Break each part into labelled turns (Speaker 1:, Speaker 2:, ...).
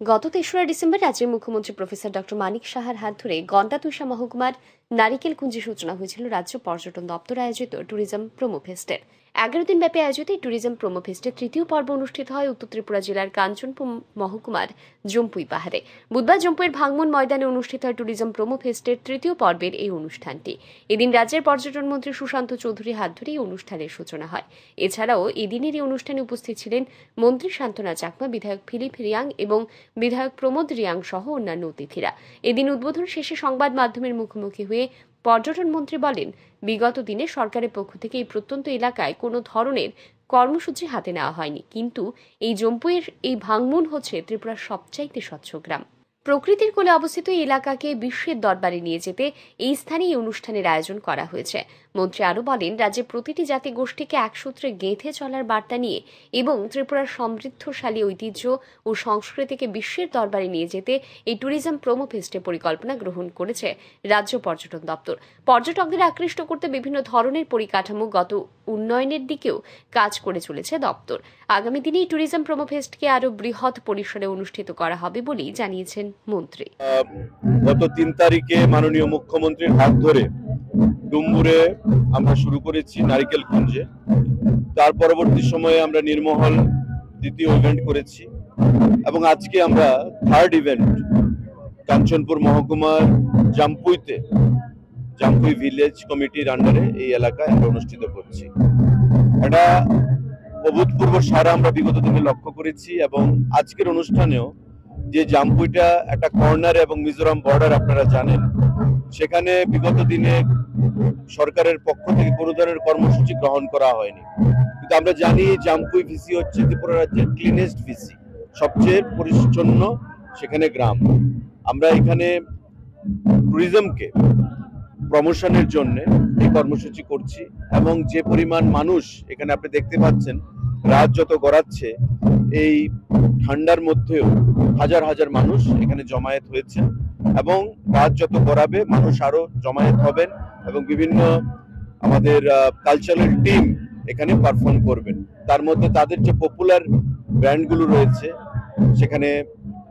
Speaker 1: গত ৩রা ডিসেম্বর রাজ্যের মুখ্যমন্ত্রী প্রফেসর ডক্টর মানিক সাহার হাত ধরে গন্ডাতুষা মহকুমার নারিকেলকুঞ্জে সূচনা হয়েছিল রাজ্য পর্যটন দপ্তর আয়োজিত ট্যুরিজম প্রোমো ফেস্টের। ১১ দিন ব্যাপী আয়োজিত এই ট্যুরিজম প্রোমো ফেস্টের তৃতীয় পর্ব অনুষ্ঠিত হয় উত্তর ত্রিপুরা জেলার কাঞ্চনপুর মহকুমার জম্পুই পাহাড়ে। বুধবার জম্পুইয়ের ভাঙমন ময়দানে অনুষ্ঠিত হয় ট্যুরিজম প্রোমো ফেস্টের তৃতীয় পর্বের এই অনুষ্ঠানটি। এদিন রাজ্যের পর্যটন মন্ত্রী সুশান্ত চৌধুরীর হাত ধরে এই অনুষ্ঠানের সূচনা হয়। এছাড়াও এদিনের এই অনুষ্ঠানে উপস্থিত ছিলেন মন্ত্রী শান্তনা চাকমা, বিধায়ক ফিলিপ রিয়াং এবং বিধায়ক প্রমোদ রিয়াং সহ অন্যান্য অতিথিরা। এদিন উদ্বোধন শেষে সংবাদ মাধ্যমের মুখোমুখি হয়ে পর্যটন মন্ত্রী বলেন, বিগত দিনে সরকারের পক্ষ থেকে এই প্রত্যন্ত এলাকায় কোনো ধরনের কর্মসূচি হাতে নেওয়া হয়নি, কিন্তু এই জম্পুইয়ের এই ভাঙমন হচ্ছে ত্রিপুরার সবচাইতে স্বচ্ছ গ্রাম। প্রকৃতির কোলে অবস্থিত এই এলাকাকে বিশ্বের দরবারে নিয়ে যেতে এই স্থানে এই অনুষ্ঠানের আয়োজন করা হয়েছে। মন্ত্রী আরও বলেন, রাজ্যের প্রতিটি জাতি গোষ্ঠীকে একসূত্রে গেঁথে চলার বার্তা নিয়ে এবং ত্রিপুরার সমৃদ্ধশালী ঐতিহ্য ও সংস্কৃতিকে বিশ্বের দরবারে নিয়ে যেতে এই ট্যুরিজম প্রোমো ফেস্টে পরিকল্পনা গ্রহণ করেছে রাজ্য পর্যটন দপ্তর। পর্যটকদের আকৃষ্ট করতে বিভিন্ন ধরনের পরিকাঠামোগত উন্নয়নের দিকেও কাজ করে চলেছে দপ্তর। আগামী দিনে এই ট্যুরিজম প্রোমো ফেস্টকে আরও বৃহৎ পরিসরে অনুষ্ঠিত করা হবে বলেই জানিয়েছেন মন্ত্রী।
Speaker 2: গত ৩ তারিখে মাননীয় মুখ্যমন্ত্রীর হাত ধরে ডুম্বুরে আমরা শুরু করেছি নারিকেলকুঞ্জে। তার পরবর্তী সময়ে আমরা নির্মহল দ্বিতীয় ইভেন্ট করেছি এবং আজকে আমরা থার্ড ইভেন্ট কাঞ্চনপুর মহকুমার জাম্পুই ভিলেজ কমিটির আন্ডারে এই এলাকায় আমরা অনুষ্ঠিত করছি। এটা অভূতপূর্ব সারা আমরা বিগত দিনে লক্ষ্য করেছি এবং আজকের অনুষ্ঠানেও যে জাম্পুইটা একটা কর্নার এবং মিজোরাম বর্ডার আপনারা জানেন, সেখানে বিগত দিনে সরকারের পক্ষ থেকে কোনো ধরনের কর্মসূচি গ্রহণ করা হয়নি, কিন্তু আমরা জানি জাম্পুই ভিসি হচ্ছে ত্রিপুরা রাজ্যের ক্লিনেস্ট ভিসি, সবচেয়ে পরিচ্ছন্ন সেখানে গ্রাম। আমরা এখানে ট্যুরিজমকে প্রমোশনের জন্য এই কর্মসূচি করছি এবং যে পরিমাণ মানুষ এখানে আপনি দেখতে পাচ্ছেন, রাত যত গড়াচ্ছে এই ঠান্ডার মধ্যেও হাজার হাজার মানুষ এখানে জমায়েত হয়েছে এবং রাত যত গড়াবে মানুষ আরো জমায়েত হবেন এবং বিভিন্ন আমাদের কালচারাল টিম এখানে পারফর্ম করবেন। তার মধ্যে তাদের যে পপুলার ব্যান্ডগুলো রয়েছে, সেখানে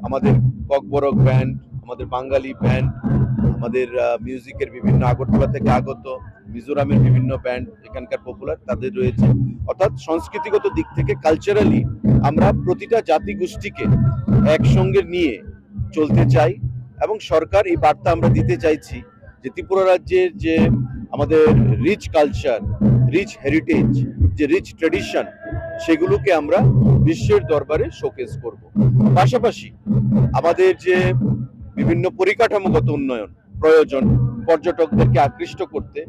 Speaker 2: আমাদের ককবরক ব্যান্ড, আমাদের বাঙালি ব্যান্ড, আমাদের মিউজিকের বিভিন্ন আগরতলা থেকে আগত মিজোরামের বিভিন্ন ব্যান্ড এখানকার পপুলার তাদের রয়েছে। অর্থাৎ সংস্কৃতিগত দিক থেকে কালচারালি আমরা প্রতিটা জাতিগোষ্ঠীকে একসঙ্গে নিয়ে চলতে চাই এবং সরকার এই বার্তা আমরা দিতে চাইছি যে ত্রিপুরা রাজ্যের যে আমাদের রিচ কালচার, রিচ হেরিটেজ, যে রিচ ট্রেডিশন, সেগুলোকে আমরা বিশ্বের দরবারে শোকেস করব। পাশাপাশি আমাদের যে বিভিন্ন পরিকাঠামোগত উন্নয়ন প্রয়োজন পর্যটকদেরকে আকৃষ্ট করতে,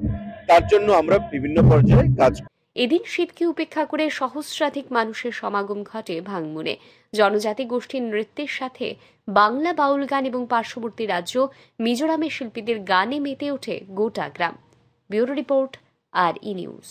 Speaker 2: তার জন্য আমরা বিভিন্ন পর্যায়ে কাজ করি।
Speaker 1: এদিন শীতকে উপেক্ষা করে সহস্রাধিক মানুষের সমাগম ঘটে ভাঙমনে। জনজাতি গোষ্ঠীর নৃত্যের সাথে বাংলা বাউল গান এবং পার্শ্ববর্তী রাজ্য মিজোরামের শিল্পীদের গানে মেতে ওঠে গোটা গ্রাম। Bureau report, RE news.